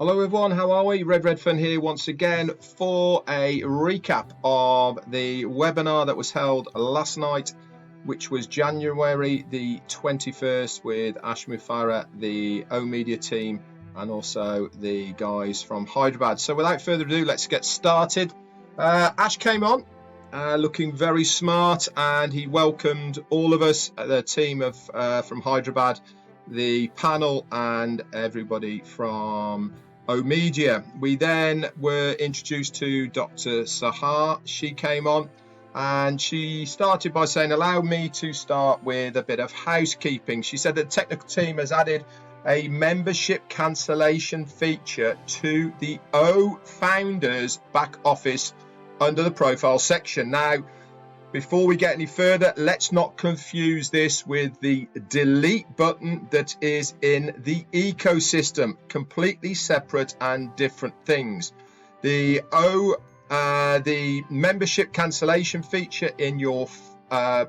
Hello everyone, how are we? Redfern here once again for a recap of the webinar that was held last night, which was January the 21st with Ash Mufareh, the O Media team, and also the guys from Hyderabad. So without further ado, let's get started. Ash came on looking very smart, and he welcomed all of us, the team of from Hyderabad, the panel, and everybody from O Media. We then were introduced to Dr. Sahar. She came on and she started by saying, allow me to start with a bit of housekeeping. She said that the technical team has added a membership cancellation feature to the O Founders back office under the profile section. Now, before we get any further, let's not confuse this with the delete button that is in the ecosystem. Completely separate and different things. The membership cancellation feature in your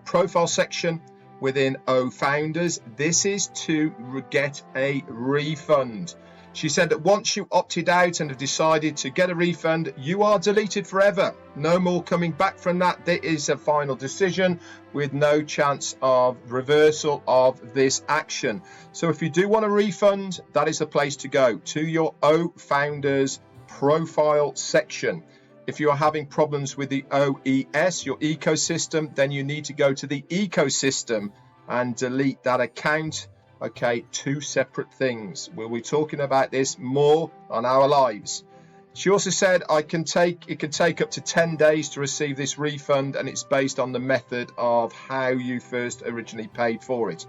profile section within O Founders, this is to get a refund. She said that once you opted out and have decided to get a refund, you are deleted forever. No more coming back from that. There is a final decision with no chance of reversal of this action. So if you do want a refund, that is the place to go, to your O Founders profile section. If you are having problems with the OES, your ecosystem, then you need to go to the ecosystem and delete that account. Okay, two separate things. We'll be talking about this more on our lives. She also said it can take up to 10 days to receive this refund, and it's based on the method of how you first originally paid for it.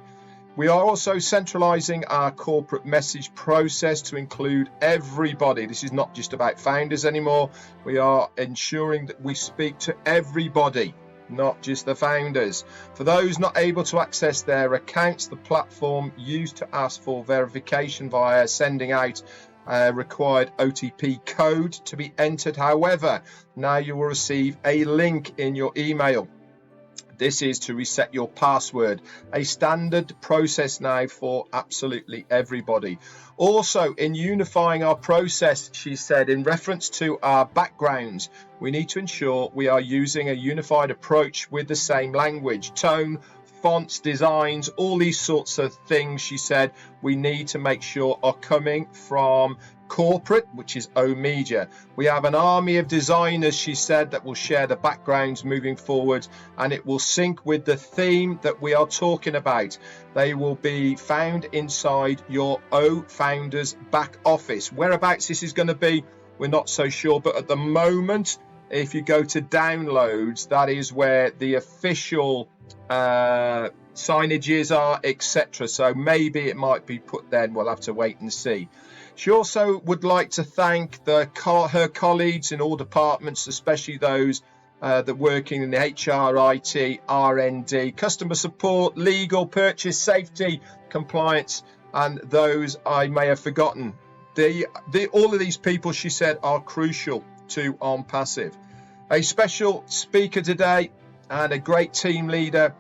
We are also centralizing our corporate message process to include everybody. This is not just about founders anymore. We are ensuring that we speak to everybody, not just the founders. For those not able to access their accounts, the platform used to ask for verification via sending out a required OTP code to be entered. However, now you will receive a link in your email. This is to reset your password, a standard process now for absolutely everybody. Also, in unifying our process, she said, in reference to our backgrounds, we need to ensure we are using a unified approach with the same language, tone, fonts, designs, all these sorts of things. She said we need to make sure are coming from corporate, which is O Media. We have an army of designers, she said, that will share the backgrounds moving forward, and it will sync with the theme that we are talking about. They will be found inside your O Founders back office. Whereabouts this is going to be, we're not so sure, but at the moment, if you go to downloads, that is where the official signages are, etc. So maybe it might be put then. We'll have to wait and see. She also would like to thank her colleagues in all departments, especially those that working in the HR, IT, R&D, customer support, legal, purchase, safety, compliance, and those I may have forgotten. All of these people, she said, are crucial to Onpassive. A special speaker today and a great team leader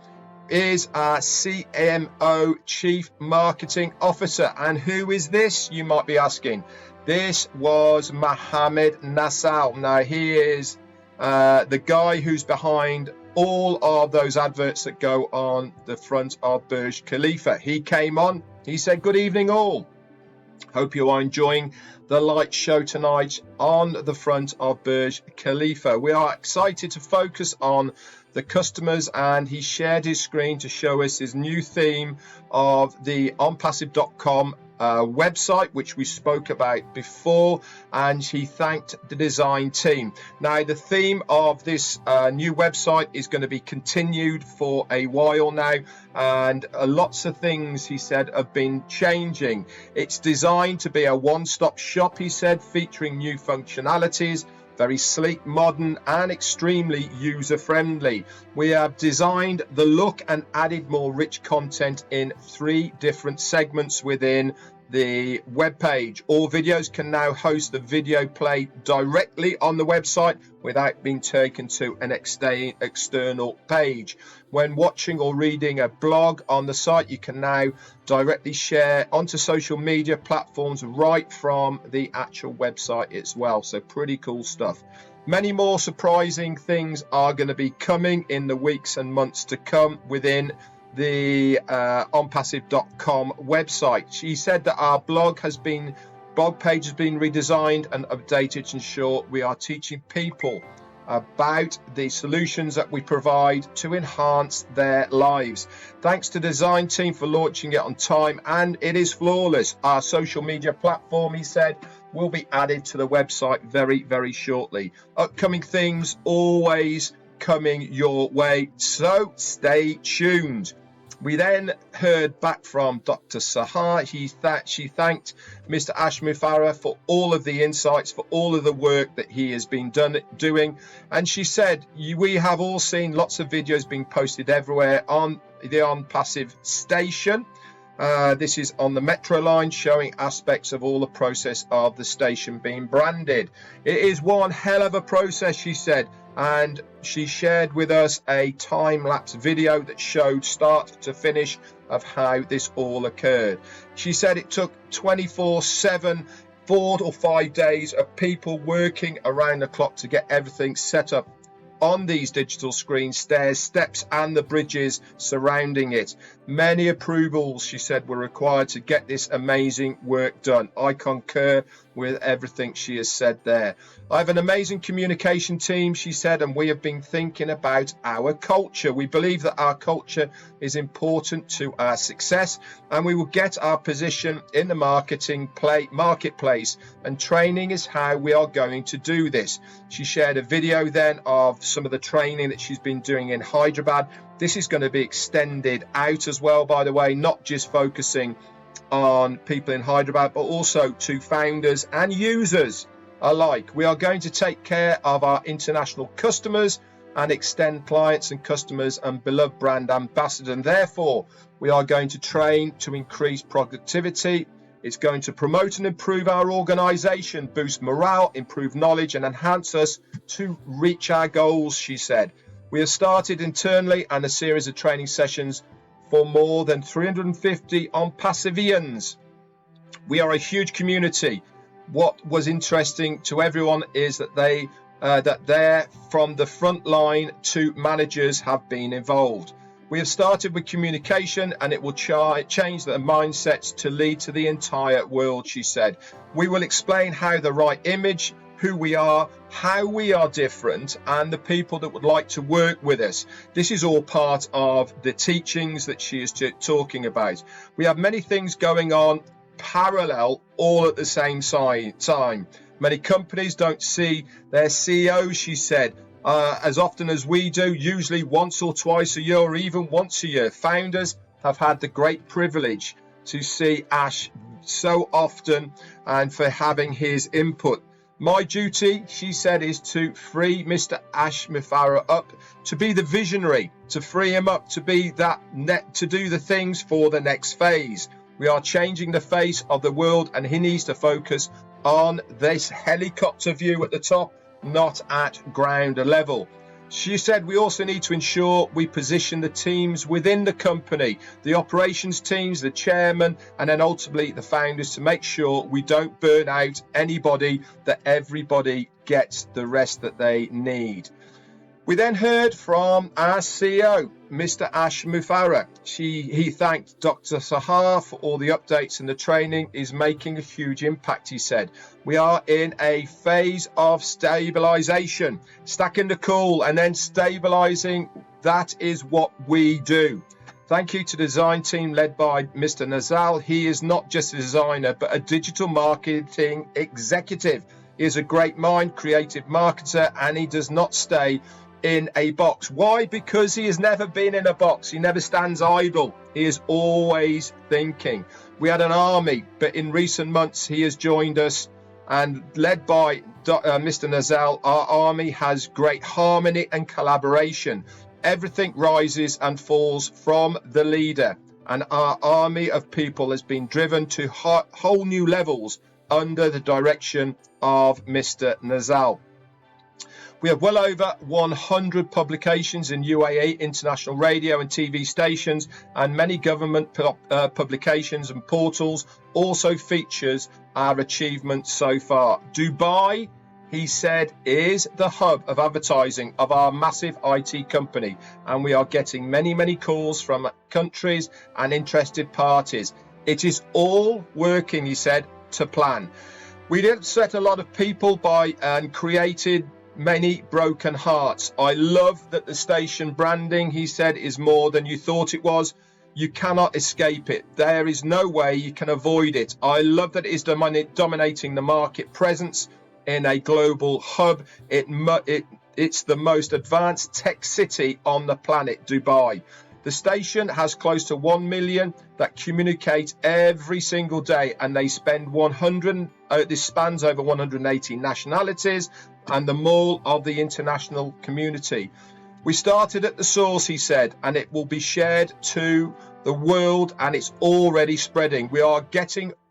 is our CMO, Chief Marketing Officer. And who is this, you might be asking? This was Mohammed Nassal. Now, he is the guy who's behind all of those adverts that go on the front of Burj Khalifa. He came on, he said, good evening all. Hope you are enjoying the light show tonight on the front of Burj Khalifa. We are excited to focus on the customers, and he shared his screen to show us his new theme of the onpassive.com website, which we spoke about before, and he thanked the design team. Now, the theme of this new website is going to be continued for a while now, and lots of things, he said, have been changing. It's designed to be a one-stop shop, he said, featuring new functionalities, very sleek, modern, and extremely user-friendly. We have designed the look and added more rich content in 3 different segments within the web page. All videos can now host the video play directly on the website without being taken to an external page. When watching or reading a blog on the site, you can now directly share onto social media platforms right from the actual website as well. So pretty cool stuff. Many more surprising things are going to be coming in the weeks and months to come within the onpassive.com website. She said that our blog page has been redesigned and updated to ensure we are teaching people about the solutions that we provide to enhance their lives. Thanks to the design team for launching it on time, and it is flawless. Our social media platform, he said, will be added to the website very, very shortly. Upcoming things always coming your way, so stay tuned. We then heard back from Dr. Sahar. She thanked Mr. Ash Mufareh for all of the insights, for all of the work that he has been doing. And she said, we have all seen lots of videos being posted everywhere on the Onpassive station. This is on the metro line, showing aspects of all the process of the station being branded. It is one hell of a process, she said, and she shared with us a time-lapse video that showed start to finish of how this all occurred. She said it took 24/7, 4 or 5 days of people working around the clock to get everything set up on these digital screens, stairs, steps and the bridges surrounding it. Many approvals, she said, were required to get this amazing work done. I concur with everything she has said there. I have an amazing communication team, she said, and we have been thinking about our culture. We believe that our culture is important to our success, and we will get our position in the marketplace, and training is how we are going to do this. She shared a video then of some of the training that she's been doing in Hyderabad. This is going to be extended out as well, by the way, not just focusing on people in Hyderabad, but also to founders and users alike. We are going to take care of our international customers and extend clients and customers and beloved brand ambassadors, and therefore we are going to train to increase productivity. It's going to promote and improve our organization, boost morale, improve knowledge and enhance us to reach our goals, she said. We have started internally and a series of training sessions for more than 350 Onpassivians. We are a huge community. What was interesting to everyone is that they're from the front line to managers have been involved. We have started with communication, and it will change the mindsets to lead to the entire world, she said. We will explain how the right image, who we are, how we are different, and the people that would like to work with us. This is all part of the teachings that she is talking about. We have many things going on parallel, all at the same time. Many companies don't see their CEOs, she said, as often as we do, usually once or twice a year, or even once a year. Founders have had the great privilege to see Ash so often and for having his input. My duty, she said, is to free Mr. Ash Mufareh up, to be the visionary, to free him up to be to do the things for the next phase. We are changing the face of the world, and he needs to focus on this helicopter view at the top, not at ground level. She said we also need to ensure we position the teams within the company, the operations teams, the chairman, and then ultimately the founders, to make sure we don't burn out anybody, that everybody gets the rest that they need. We then heard from our CEO, Mr. Ash Mufareh. He thanked Dr. Sahar for all the updates, and the training is making a huge impact, he said. We are in a phase of stabilization, stacking the cool and then stabilizing. That is what we do. Thank you to the design team led by Mr. Nazal. He is not just a designer, but a digital marketing executive. He is a great mind, creative marketer, and he does not stay in a box. Why? Because he has never been in a box. He never stands idle. He is always thinking. We had an army, but in recent months he has joined us, and led by Mr. Nazal, our army has great harmony and collaboration. Everything rises and falls from the leader. and our army of people has been driven to whole new levels under the direction of Mr. Nazal. We have well over 100 publications in UAE, international radio and TV stations, and many government publications and portals also features our achievements so far. Dubai, he said, is the hub of advertising of our massive IT company, and we are getting many calls from countries and interested parties. It is all working, he said, to plan. We didn't set a lot of people by and created many broken hearts. I love that the station branding, he said, is more than you thought it was. You cannot escape it. There is no way you can avoid it. I love that it is dominating the market presence in a global hub. It's the most advanced tech city on the planet, Dubai. The station has close to 1 million that communicate every single day, and they spend this spans over 180 nationalities and the mall of the international community. We started at the source, he said, and it will be shared to the world, and it's already spreading. We are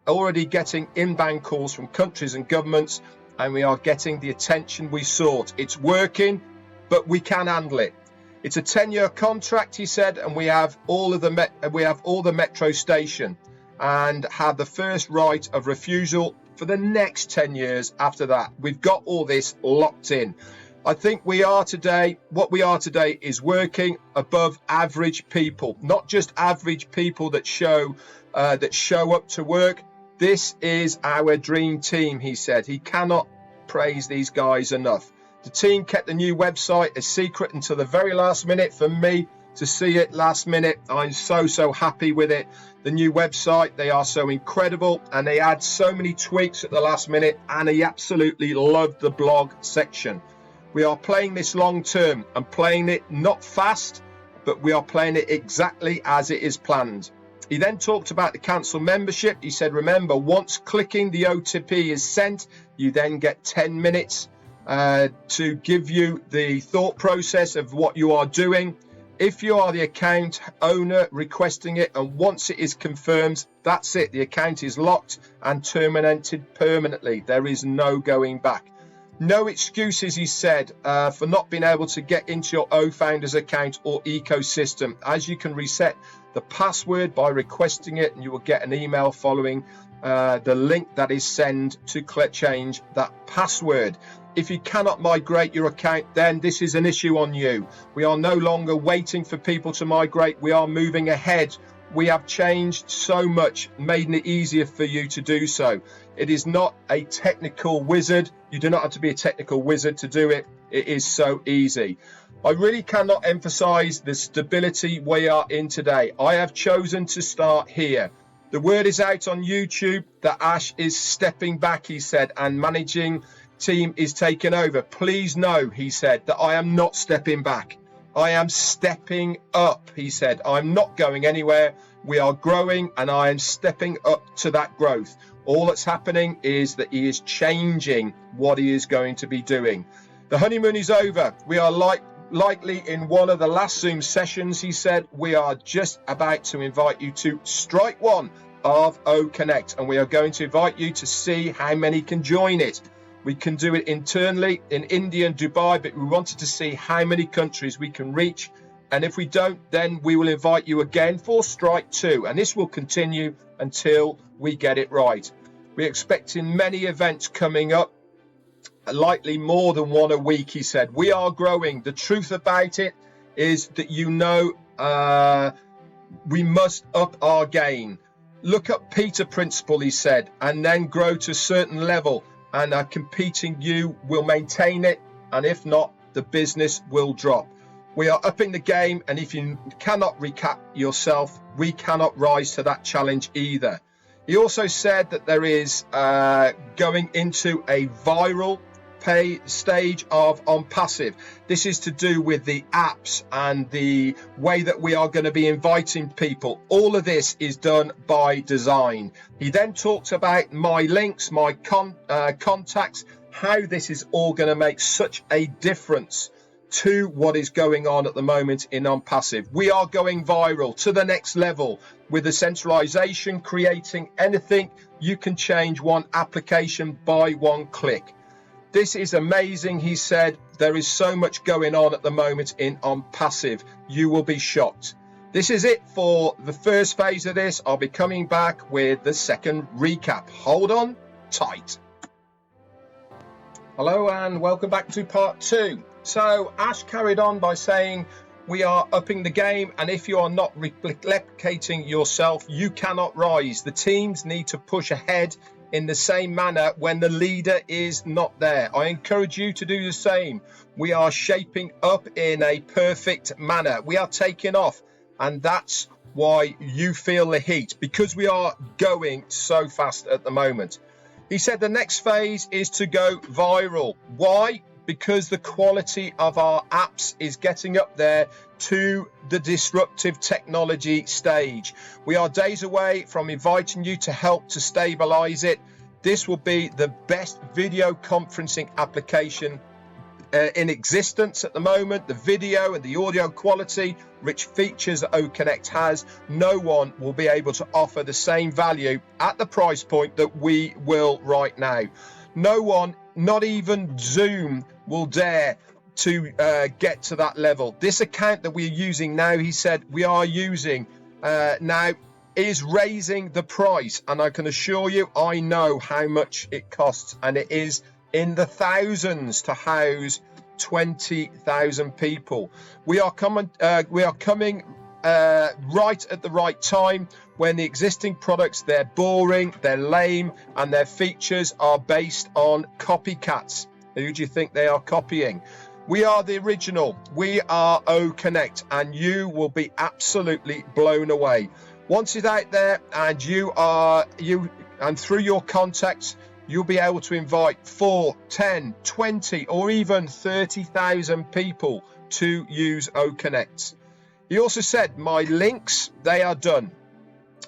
already getting inbound calls from countries and governments, and we are getting the attention we sought. It's working, but we can handle it. It's a 10-year contract, he said, and we have all the metro station and have the first right of refusal for the next 10 years after that. We've got all this locked in. I think what we are today is working above average people, not just average people that show up to work. This is our dream team, he said. He cannot praise these guys enough. The team kept the new website a secret until the very last minute. For me to see it last minute, I'm so happy with it. The new website, they are so incredible, and they add so many tweaks at the last minute, and he absolutely loved the blog section. We are playing this long term and playing it not fast, but we are playing it exactly as it is planned. He then talked about the cancel membership. He said, remember, once clicking the OTP is sent, you then get 10 minutes to give you the thought process of what you are doing. If you are the account owner requesting it, and once it is confirmed, that's it. The account is locked and terminated permanently. There is no going back. No excuses, he said, for not being able to get into your O-Founders account or ecosystem, as you can reset the password by requesting it, and you will get an email following the link that is sent to change that password. If you cannot migrate your account, then this is an issue on you. We are no longer waiting for people to migrate. We are moving ahead. We have changed so much, making it easier for you to do so. It is not a technical wizard. You do not have to be a technical wizard to do it. It is so easy. I really cannot emphasize the stability we are in today. I have chosen to start here. The word is out on YouTube that Ash is stepping back, he said, and managing team is taking over. Please know, he said, that I am not stepping back. I am stepping up, he said. I'm not going anywhere. We are growing, and I am stepping up to that growth. All that's happening is that he is changing what he is going to be doing. The honeymoon is over. We are likely in one of the last Zoom sessions, he said. We are just about to invite you to strike one of O Connect, and we are going to invite you to see how many can join it. We can do it internally in India and Dubai, but we wanted to see how many countries we can reach. And if we don't, then we will invite you again for strike two. And this will continue until we get it right. We're expecting many events coming up, likely more than one a week, he said. We are growing. The truth about it is that, we must up our game. Look up Peter Principle, he said, and then grow to a certain level. And competing you will maintain it, and if not, the business will drop. We are upping the game, and if you cannot recap yourself, we cannot rise to that challenge either. He also said that there is going into a viral pay stage of Onpassive. This is to do with the apps and the way that we are going to be inviting people. All of this is done by design. He then talked about my links, my contacts, how this is all going to make such a difference to what is going on at the moment in Onpassive. We are going viral to the next level with the centralization, creating anything. You can change one application by one click. This is amazing, he said. There is so much going on at the moment in Onpassive. You will be shocked. This is it for the first phase of this. I'll be coming back with the second recap. Hold on tight. Hello and welcome back to part 2. So Ash carried on by saying we are upping the game, and if you are not replicating yourself, you cannot rise. The teams need to push ahead in the same manner when the leader is not there. I encourage you to do the same. We are shaping up in a perfect manner. We are taking off, and that's why you feel the heat, because we are going so fast at the moment. He said the next phase is to go viral. Why? Because the quality of our apps is getting up there to the disruptive technology stage. We are days away from inviting you to help to stabilize it. This will be the best video conferencing application in existence at the moment. The video and the audio quality, rich features that OConnect has, no one will be able to offer the same value at the price point that we will right now. No one, not even Zoom, will dare to get to that level. This account that we're using now, he said, we are using now, is raising the price, and I can assure you I know how much it costs, and it is in the thousands to house 20,000 people. We are coming right at the right time, when the existing products, they're boring, they're lame, and their features are based on copycats. Who do you think they are copying? We are the original. We are OConnect, and you will be absolutely blown away once it's out there, and and through your contacts, you'll be able to invite 4, 10, 20, or even 30,000 people to use OConnect. He also said, my links, they are done,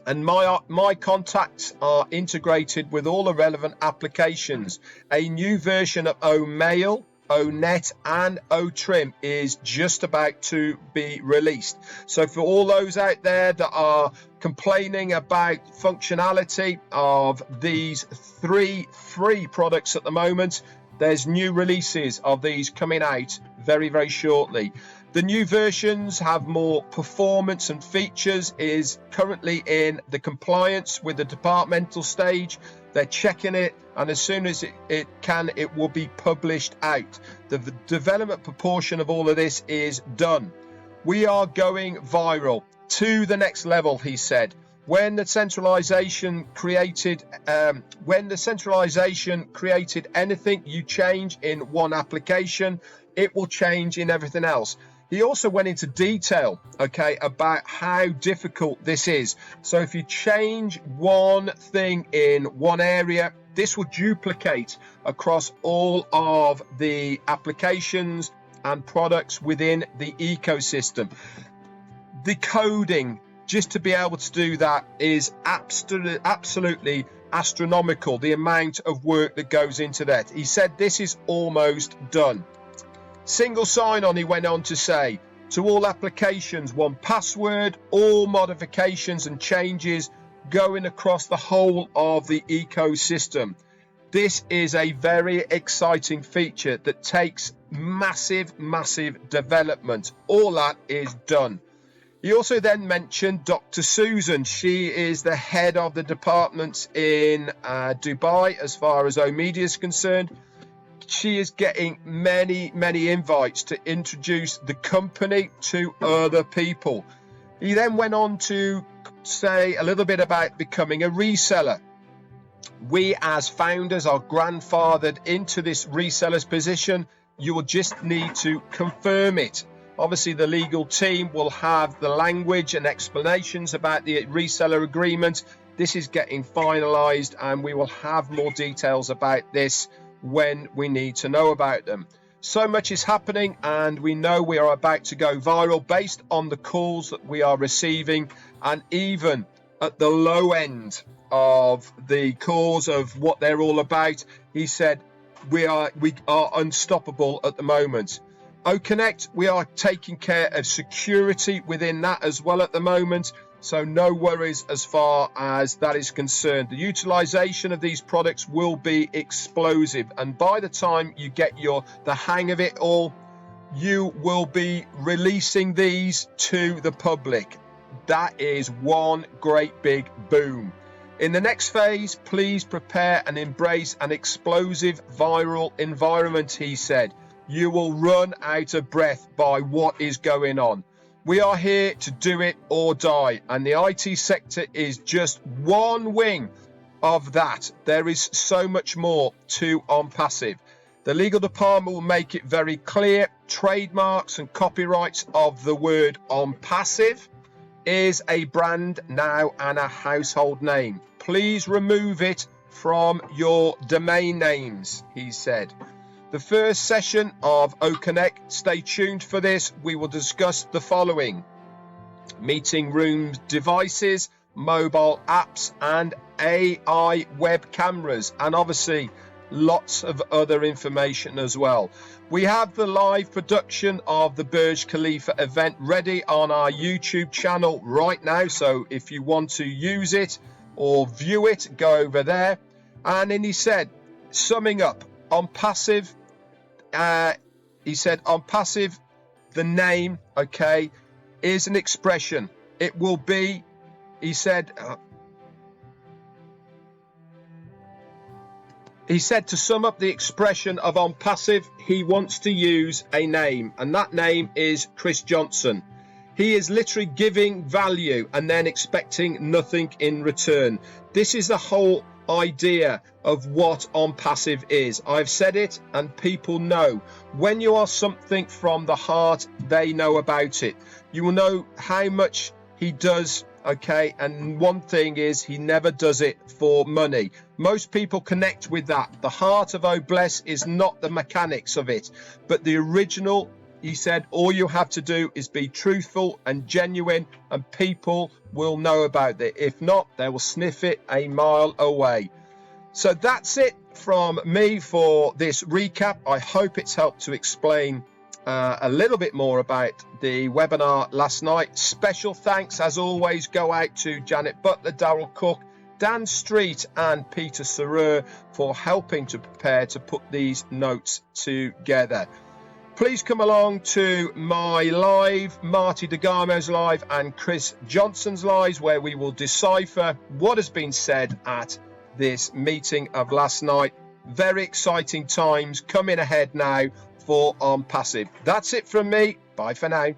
and my contacts are integrated with all the relevant applications. A new version of OMail, ONet and OTrim is just about to be released. So for all those out there that are complaining about functionality of these 3 free products at the moment, there's new releases of these coming out very, very shortly. The new versions have more performance and features, is currently in the compliance with the departmental stage. They're checking it, and as soon as it will be published out. The development proportion of all of this is done. We are going viral to the next level, he said. When the centralization created anything you change in one application, it will change in everything else. He also went into detail, okay, about how difficult this is. So if you change one thing in one area, this will duplicate across all of the applications and products within the ecosystem. The coding, just to be able to do that, is absolutely astronomical, the amount of work that goes into that. He said this is almost done. Single sign-on, he went on to say, to all applications, one password, all modifications and changes going across the whole of the ecosystem. This is a very exciting feature that takes massive development. All that is done. He also then mentioned Dr. Susan. She is the head of the departments in Dubai as far as OMedia is concerned. She is getting many invites to introduce the company to other people. He then went on to say a little bit about becoming a reseller. We as founders are grandfathered into this reseller's position. You will just need to confirm it. Obviously, the legal team will have the language and explanations about the reseller agreement. This is getting finalized, and we will have more details about this when we need to know about them. So much is happening, and we know we are about to go viral based on the calls that we are receiving, and even at the low end of the calls of what they're all about, he said we are unstoppable at the moment. OConnect, we are taking care of security within that as well at the moment, so no worries as far as that is concerned. The utilization of these products will be explosive, and by the time you get the hang of it all, you will be releasing these to the public. That is one great big boom. In the next phase, please prepare and embrace an explosive viral environment, he said. You will run out of breath by what is going on. We are here to do it or die, and the IT sector is just one wing of that. There is so much more to Onpassive. The legal department will make it very clear trademarks and copyrights of the word Onpassive is a brand now and a household name. Please remove it from your domain names, he said. The first session of OConnect, stay tuned for this. We will discuss the following: meeting rooms devices, mobile apps, and AI web cameras, and obviously lots of other information as well. We have the live production of the Burj Khalifa event ready on our YouTube channel right now, so if you want to use it or view it, go over there. And then he said, summing up, Onpassive, he said Onpassive, the name, okay, is an expression. It will be, he said to sum up the expression of Onpassive, he wants to use a name, and that name is Chris Johnson. He is literally giving value and then expecting nothing in return. This is the whole idea of what Onpassive is. I've said it and people know. When you are something from the heart, they know about it. You will know how much he does, okay? And one thing is, he never does it for money. Most people connect with that. The heart of Oh Bless is not the mechanics of it, but the original. He said all you have to do is be truthful and genuine, and people will know about it. If not, they will sniff it a mile away. So that's it from me for this recap. I hope it's helped to explain a little bit more about the webinar last night. Special thanks, as always, go out to Janet Butler, Daryl Cook, Dan Street, and Peter Sarer for helping to prepare to put these notes together. Please come along to my live, Marty DeGarmo's live, and Chris Johnson's lives, where we will decipher what has been said at this meeting of last night. Very exciting times coming ahead now for Onpassive. That's it from me. Bye for now.